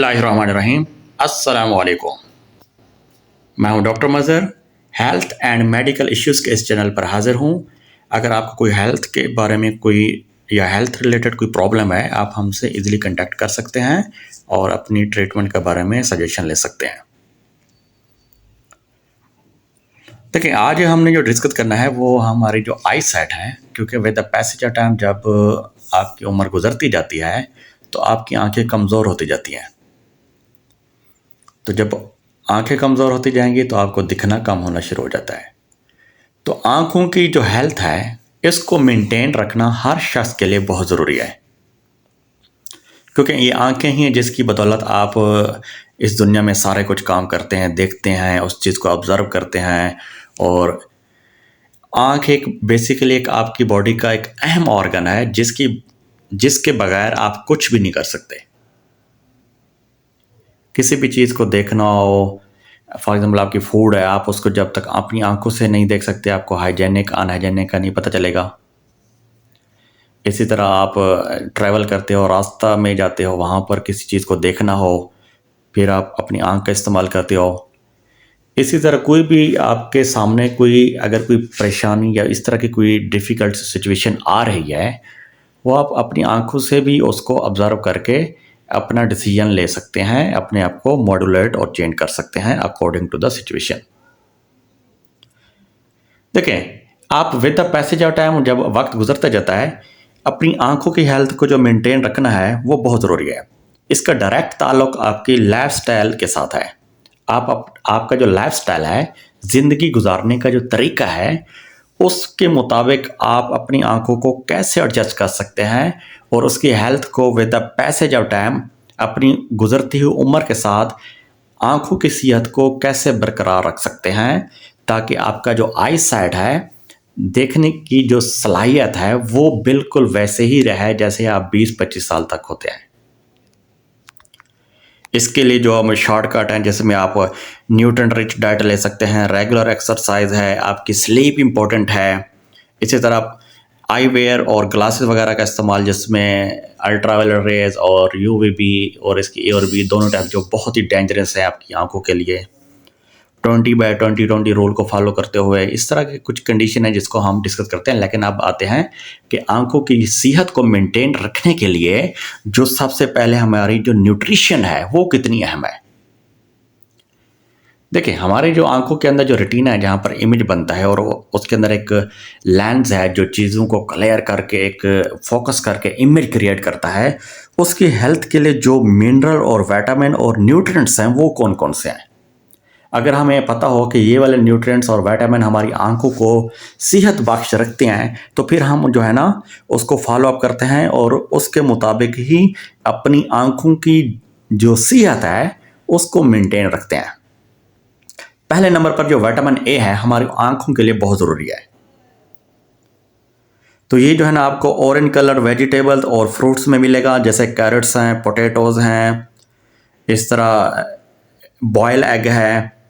बिस्मिल्लाहिर्रहमानिर्रहीम। अस्सलाम वालेकुम। मैं हूं doctor Mazhar. Health and medical issues के इस चैनल पर हाज़िर हूं। अगर आपको कोई हेल्थ के बारे में कोई या हेल्थ रिलेटेड कोई प्रॉब्लम है, आप हमसे इजीली कांटेक्ट कर सकते हैं और अपनी ट्रीटमेंट के बारे में सजेशन ले सकते हैं। देखिए, आज हमने जो डिस्कस करना है वो हमारी जो आई साइट है, क्योंकि with the passage of time जब आपकी उम्र गुजरती जाती है तो आपकी आंखें कमज़ोर होती जाती हैं। तो जब आंखें कमज़ोर होती जाएंगी तो आपको दिखना कम होना शुरू हो जाता है। तो आंखों की जो हेल्थ है, इसको मेंटेन रखना हर शख्स के लिए बहुत ज़रूरी है, क्योंकि ये आंखें ही हैं जिसकी बदौलत आप इस दुनिया में सारे कुछ काम करते हैं, देखते हैं, उस चीज़ को ऑब्ज़र्व करते हैं। और आंख एक बेसिकली एक आपकी बॉडी का एक अहम ऑर्गन है जिसके बगैर आप कुछ भी नहीं कर सकते। किसी भी चीज़ को देखना हो, फॉर एग्जांपल आपकी फूड है, आप उसको जब तक अपनी आंखों से नहीं देख सकते, आपको हाइजेनिक अनहाइजेनिक का नहीं पता चलेगा। इसी तरह आप ट्रैवल करते हो, रास्ता में जाते हो, वहाँ पर किसी चीज़ को देखना हो, फिर आप अपनी आंख का इस्तेमाल करते हो। इसी तरह कोई भी आपके सामने अगर कोई परेशानी या इस तरह की कोई डिफ़िकल्ट सिचुएशन आ रही है, वो आप अपनी आंखों से भी उसको ऑब्ज़र्व करके अपना डिसीजन ले सकते हैं, अपने आप को मॉड्यूलेट और चेंज कर सकते हैं अकॉर्डिंग टू द सिचुएशन। देखें, आप with the passage of time जब वक्त गुजरता जाता है, अपनी आंखों की हेल्थ को जो मेंटेन रखना है वो बहुत ज़रूरी है। इसका डायरेक्ट ताल्लुक आपकी लाइफस्टाइल के साथ है। आपका जो लाइफस्टाइल है, ज़िंदगी गुजारने का जो तरीका है, उसके मुताबिक आप अपनी आंखों को कैसे एडजस्ट कर सकते हैं और उसकी हेल्थ को with the passage of time अपनी गुजरती हुई उम्र के साथ आंखों की सेहत को कैसे बरकरार रख सकते हैं, ताकि आपका जो आई साइट है, देखने की जो सलाहियत है, वो बिल्कुल वैसे ही रहे जैसे आप 20-25 साल तक होते हैं। इसके लिए जो हमें शॉर्टकट हैं, जैसे में आप न्यूट्रिएंट रिच डाइट ले सकते हैं, रेगुलर एक्सरसाइज है, आपकी स्लीप इम्पोर्टेंट है। इसी तरह आप आई वेयर और ग्लासेस वगैरह का इस्तेमाल, जिसमें अल्ट्रावायलेट रेज और यूवीबी और इसकी ARB दोनों टाइप जो बहुत ही डेंजरस है आपकी आंखों के लिए। 20/20/20 रूल को फॉलो करते हुए इस तरह की कुछ कंडीशन है जिसको हम डिस्कस करते हैं। लेकिन अब आते हैं कि आंखों की सेहत को मेंटेन रखने के लिए जो सबसे पहले हमारी जो न्यूट्रिशन है वो कितनी अहम है। देखिए, हमारे जो आंखों के अंदर जो रेटिना है, जहाँ पर इमेज बनता है, और उसके अंदर एक लेंस है जो चीज़ों को क्लियर करके एक फोकस करके इमेज क्रिएट करता है। उसकी हेल्थ के लिए जो मिनरल और विटामिन और न्यूट्रिएंट्स हैं वो कौन कौन से हैं, अगर हमें पता हो कि ये वाले न्यूट्रिएंट्स और विटामिन हमारी आंखों को सेहत बख्श रखते हैं, तो फिर हम जो है ना उसको फॉलो अप करते हैं और उसके मुताबिक ही अपनी आंखों की जो सेहत है उसको मेंटेन रखते हैं। पहले नंबर पर जो विटामिन A है, हमारी आंखों के लिए बहुत ज़रूरी है। तो ये जो है ना आपको ऑरेंज कलर वेजिटेबल्स और फ्रूट्स में मिलेगा, जैसे कैरेट्स हैं, पोटैटोज़ हैं, इस तरह बॉयल एग है।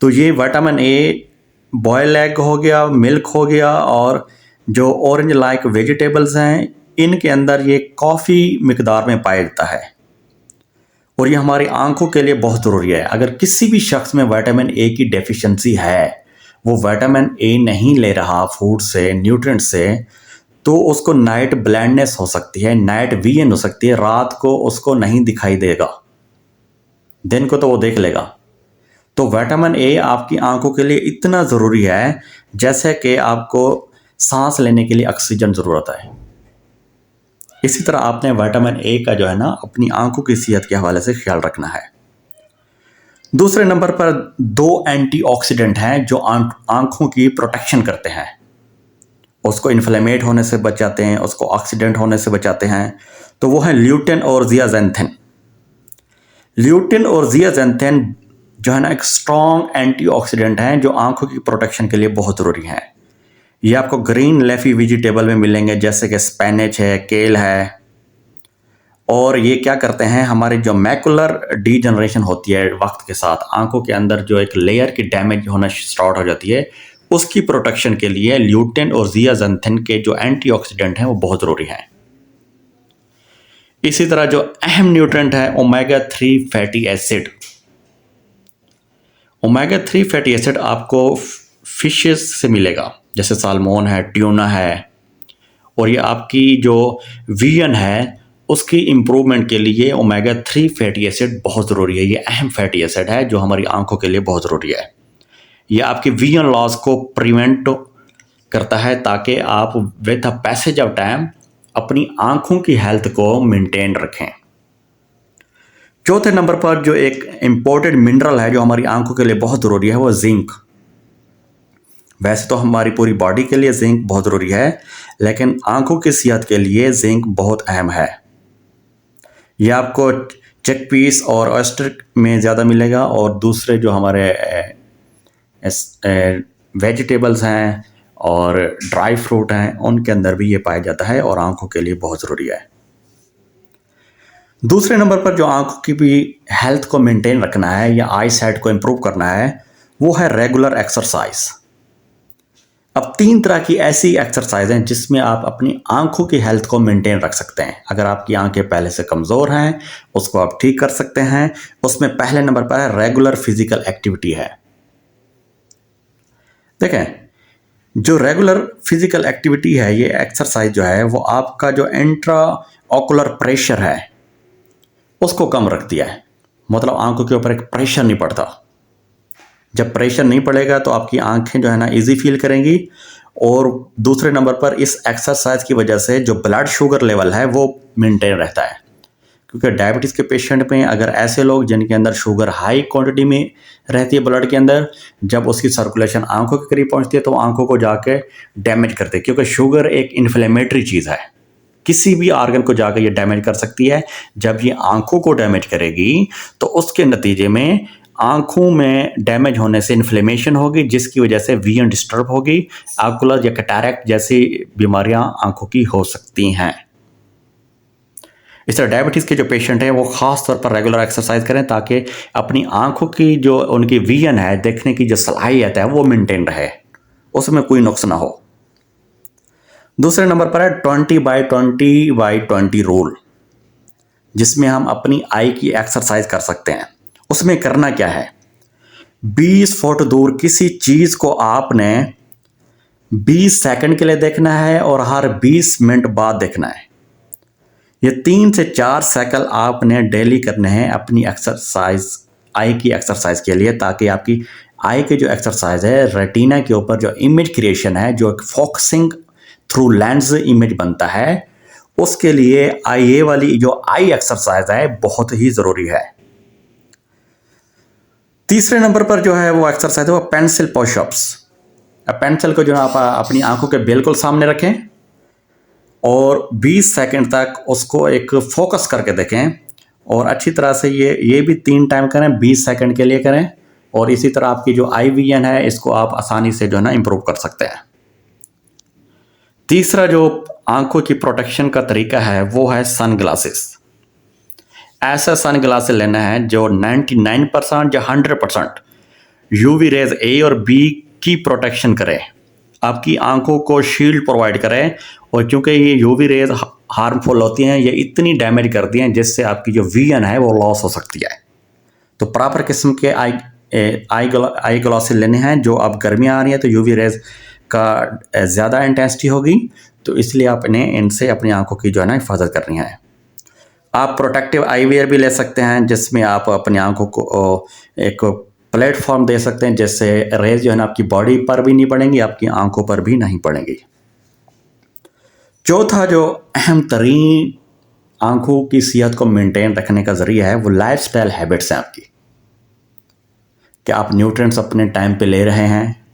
तो ये विटामिन A बॉयल एग हो गया, मिल्क हो गया, और जो ऑरेंज लाइक वेजिटेबल्स हैं, इनके अंदर ये काफ़ी मिकदार में पाया जाता है और ये हमारी आंखों के लिए बहुत ज़रूरी है। अगर किसी भी शख्स में विटामिन A की डेफिशिएंसी है, वो विटामिन A नहीं ले रहा फूड से, न्यूट्रिएंट से, तो उसको नाइट ब्लाइंडनेस हो सकती है, नाइट विजन हो सकती है। रात को उसको नहीं दिखाई देगा, दिन को तो वो देख लेगा। तो विटामिन A आपकी आंखों के लिए इतना ज़रूरी है जैसे कि आपको सांस लेने के लिए ऑक्सीजन ज़रूरत है। इसी तरह आपने विटामिन A का जो है ना अपनी आंखों की सेहत के हवाले से ख्याल रखना है। दूसरे नंबर पर 2 एंटीऑक्सीडेंट हैं जो आंखों की प्रोटेक्शन करते हैं, उसको इन्फ्लेमेट होने से बचाते हैं, उसको ऑक्सीडेंट होने से बचाते हैं। तो वो है ल्यूटिन और ज़ियाज़ैंथिन। ल्यूटिन और ज़ियाज़ैंथिन जो है ना एक स्ट्रॉन्ग एंटीऑक्सीडेंट हैं जो आंखों की प्रोटेक्शन के लिए बहुत ज़रूरी हैं। ये आपको ग्रीन लेफी वेजिटेबल में मिलेंगे, जैसे कि स्पेनिच है, केल है। और ये क्या करते हैं, हमारी जो मैकुलर डीजनरेशन होती है वक्त के साथ, आंखों के अंदर जो एक लेयर की डैमेज होना स्टार्ट हो जाती है, उसकी प्रोटेक्शन के लिए ल्यूटिन और ज़ियाज़ैंथिन के जो एंटीऑक्सीडेंट हैं वो बहुत ज़रूरी हैं। इसी तरह जो अहम न्यूट्रेंट है omega 3 fatty acid. Omega 3 fatty acid आपको फिशेस से मिलेगा, जैसे सालमोन है, ट्यूना है, और ये आपकी जो विजन है उसकी इम्प्रूवमेंट के लिए ओमेगा 3 फैटी एसिड बहुत ज़रूरी है। ये अहम फैटी एसिड है जो हमारी आंखों के लिए बहुत ज़रूरी है। ये आपकी विजन लॉस को प्रिवेंट करता है ताकि आप with the passage of time अपनी आंखों की हेल्थ को मेंटेन रखें। चौथे नंबर पर जो एक इम्पोर्टेंट मिनरल है जो हमारी आंखों के लिए बहुत ज़रूरी है वो जिंक। वैसे तो हमारी पूरी बॉडी के लिए जिंक बहुत ज़रूरी है, लेकिन आंखों की सेहत के लिए जिंक बहुत अहम है। ये आपको चिकपीस और ऑयस्टर में ज़्यादा मिलेगा, और दूसरे जो हमारे वेजिटेबल्स हैं और ड्राई फ्रूट हैं उनके अंदर भी ये पाया जाता है और आंखों के लिए बहुत ज़रूरी है। दूसरे नंबर पर जो आंखों की भी हेल्थ को मेंटेन रखना है या आई साइट को इम्प्रूव करना है वो है रेगुलर एक्सरसाइज। अब 3 तरह की ऐसी एक्सरसाइज हैं जिसमें आप अपनी आंखों की हेल्थ को मेंटेन रख सकते हैं। अगर आपकी आंखें पहले से कमज़ोर हैं उसको आप ठीक कर सकते हैं। उसमें पहले नंबर पर है रेगुलर फिजिकल एक्टिविटी है। देखें, जो रेगुलर फिजिकल एक्टिविटी है, ये एक्सरसाइज जो है वो आपका जो इंट्रा ऑकुलर प्रेशर है उसको कम रख दिया है। मतलब आंखों के ऊपर एक प्रेशर नहीं पड़ता। जब प्रेशर नहीं पड़ेगा तो आपकी आंखें जो है ना इजी फील करेंगी। और दूसरे नंबर पर इस एक्सरसाइज की वजह से जो ब्लड शुगर लेवल है वो मेंटेन रहता है, क्योंकि डायबिटीज़ के पेशेंट में अगर ऐसे लोग जिनके अंदर शुगर हाई क्वांटिटी में रहती है ब्लड के अंदर, जब उसकी सर्कुलेशन आंखों के करीब पहुंचती है तो आंखों को जाके डैमेज करते हैं, क्योंकि शुगर एक इन्फ्लेमेटरी चीज़ है, किसी भी आर्गन को जाकर ये डैमेज कर सकती है। जब ये आंखों को डैमेज करेगी तो उसके नतीजे में आंखों में डैमेज होने से इन्फ्लेमेशन होगी, जिसकी वजह से विजन डिस्टर्ब होगी। ऑकुलर या कैटरैक्ट जैसी बीमारियां आंखों की हो सकती हैं। इस तरह डायबिटीज़ के जो पेशेंट हैं वो ख़ास तौर पर रेगुलर एक्सरसाइज करें ताकि अपनी आंखों की जो उनकी विजन है, देखने की जो सलाहियत है वो मेंटेन रहे, उसमें कोई नुक्स ना हो। दूसरे नंबर पर है 20/20/20 रूल, जिसमें हम अपनी आई की एक्सरसाइज कर सकते हैं। उसमें करना क्या है, 20 फुट दूर किसी चीज़ को आपने 20 सेकंड के लिए देखना है और हर 20 मिनट बाद देखना है। ये 3 से 4 साइकिल आपने डेली करने हैं अपनी एक्सरसाइज, आई की एक्सरसाइज के लिए, ताकि आपकी आई की जो एक्सरसाइज है रेटिना के ऊपर जो इमेज क्रिएशन है, जो फोकसिंग थ्रू लेंस इमेज बनता है, उसके लिए ये वाली जो आई एक्सरसाइज है बहुत ही ज़रूरी है। तीसरे नंबर पर जो है वो एक्सरसाइज है वो पेंसिल पुशअप्स। पेंसिल को जो आप अपनी आंखों के बिल्कुल सामने रखें और 20 सेकंड तक उसको एक फोकस करके देखें, और अच्छी तरह से ये भी 3 टाइम करें, 20 सेकंड के लिए करें। और इसी तरह आपकी जो आई विजन है इसको आप आसानी से जो है ना इम्प्रूव कर सकते हैं। तीसरा जो आंखों की प्रोटेक्शन का तरीका है वो है सन ग्लासेस। ऐसा सन ग्लासेस लेना है जो 99% या 100% यूवी रेज ए और बी की प्रोटेक्शन करे, आपकी आंखों को शील्ड प्रोवाइड करें। और क्योंकि ये यूवी रेज हार्मफुल होती हैं, ये इतनी डैमेज करती हैं जिससे आपकी जो विजन है वो लॉस हो सकती है। तो प्रॉपर किस्म के आई ग्लासेस लेने हैं। जो अब गर्मियाँ आ रही हैं तो यूवी रेज का ज़्यादा इंटेंसिटी होगी, तो इसलिए आपने इनसे अपनी आंखों की जो है ना हिफाजत करनी है। आप प्रोटेक्टिव आई वेयर भी ले सकते हैं, जिसमें आप अपनी आंखों को एक प्लेटफॉर्म दे सकते हैं, जिससे रेज जो है ना आपकी बॉडी पर भी नहीं पड़ेंगी, आपकी आंखों पर भी नहीं पड़ेंगी। चौथा जो अहम तरीन आंखों की सेहत को मेंटेन रखने का जरिया है वो लाइफस्टाइल हैबिट्स हैं आपकी, कि आप न्यूट्रिएंट्स अपने टाइम पे ले रहे हैं।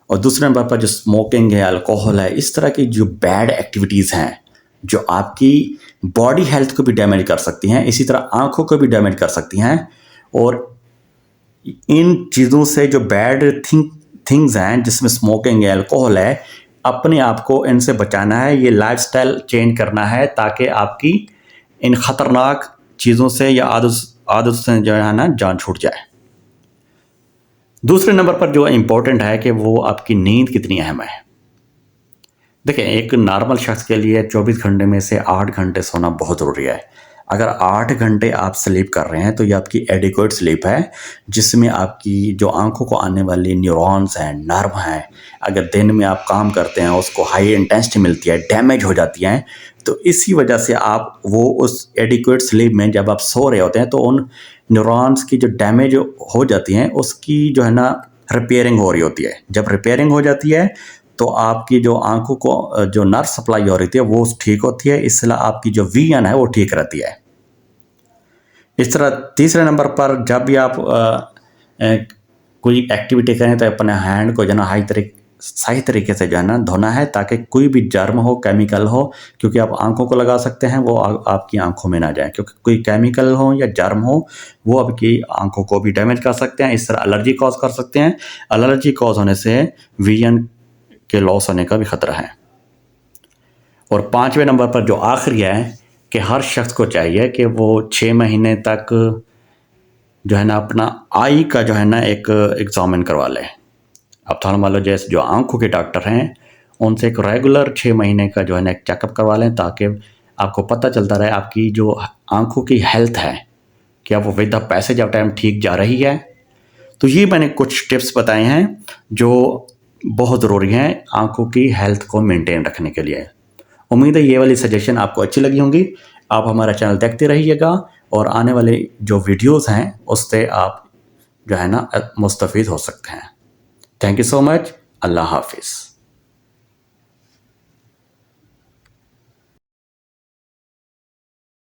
और दूसरे नंबर पर जो स्मोकिंग है, अल्कोहल है, इस तरह की जो बैड एक्टिविटीज़ हैं जो आपकी बॉडी हेल्थ को भी डैमेज कर सकती हैं, इसी तरह आंखों को भी डैमेज कर सकती हैं। और इन चीज़ों से जो बैड थिंग्स हैं, जिसमें स्मोकिंग है, अल्कोहल है, अपने आप को इनसे बचाना है। ये लाइफस्टाइल चेंज करना है ताकि आपकी इन ख़तरनाक चीज़ों से या आदत से जो है ना जान छूट जाए। दूसरे नंबर पर जो इम्पोर्टेंट है कि वो आपकी नींद कितनी अहम है। देखिए, एक नॉर्मल शख्स के लिए 24 घंटे में से 8 घंटे सोना बहुत ज़रूरी है। अगर 8 घंटे आप स्लीप कर रहे हैं तो ये आपकी एडिक्वेट स्लीप है, जिसमें आपकी जो आँखों को आने वाली न्यूरॉन्स हैं, नर्व हैं, अगर दिन में आप काम करते हैं उसको हाई इंटेंसिटी मिलती है, डैमेज हो जाती हैं, तो इसी वजह से आप वो उस एडिक्वेट स्लीप में जब आप सो रहे होते हैं तो उन न्यूरॉन्स की जो डैमेज हो जाती हैं उसकी जो है ना रिपेयरिंग हो रही होती है। जब रिपेयरिंग हो जाती है तो आपकी जो आँखों को जो नर्व सप्लाई हो रही थी वो ठीक होती है, इसलिए आपकी जो विजन है वो ठीक रहती है। इस तरह तीसरे नंबर पर जब भी आप कोई एक्टिविटी करें तो अपने हैंड को जो है ना सही तरीके से जो है ना धोना है, ताकि कोई भी जर्म हो, केमिकल हो, क्योंकि आप आंखों को लगा सकते हैं, वो आपकी आंखों में ना जाए, क्योंकि कोई केमिकल हो या जर्म हो वो आपकी आंखों को भी डैमेज कर सकते हैं। इस तरह एलर्जी कॉज कर सकते हैं। एलर्जी कॉज होने से विजन के लॉस होने का भी खतरा है। और 5वें नंबर पर जो आखिरी है कि हर शख्स को चाहिए कि वो 6 महीने तक जो है ना अपना आई का जो है ना एक एग्जामिन करवा ले। अब थोड़ा मान लो जैसे जो आंखों के डॉक्टर हैं उनसे एक रेगुलर 6 महीने का जो है ना एक चेकअप करवा लें, ताकि आपको पता चलता रहे आपकी जो आंखों की हेल्थ है क्या वो with the passage of time ठीक जा रही है। तो ये मैंने कुछ टिप्स बताए हैं जो बहुत ज़रूरी हैं आंखों की हेल्थ को मेंटेन रखने के लिए। उम्मीद है ये वाली सजेशन आपको अच्छी लगी होंगी। आप हमारा चैनल देखते रहिएगा और आने वाले जो वीडियोस हैं उससे आप जो है ना मुस्तफ़ीद हो सकते हैं। Thank you so much. अल्लाह हाफिज़।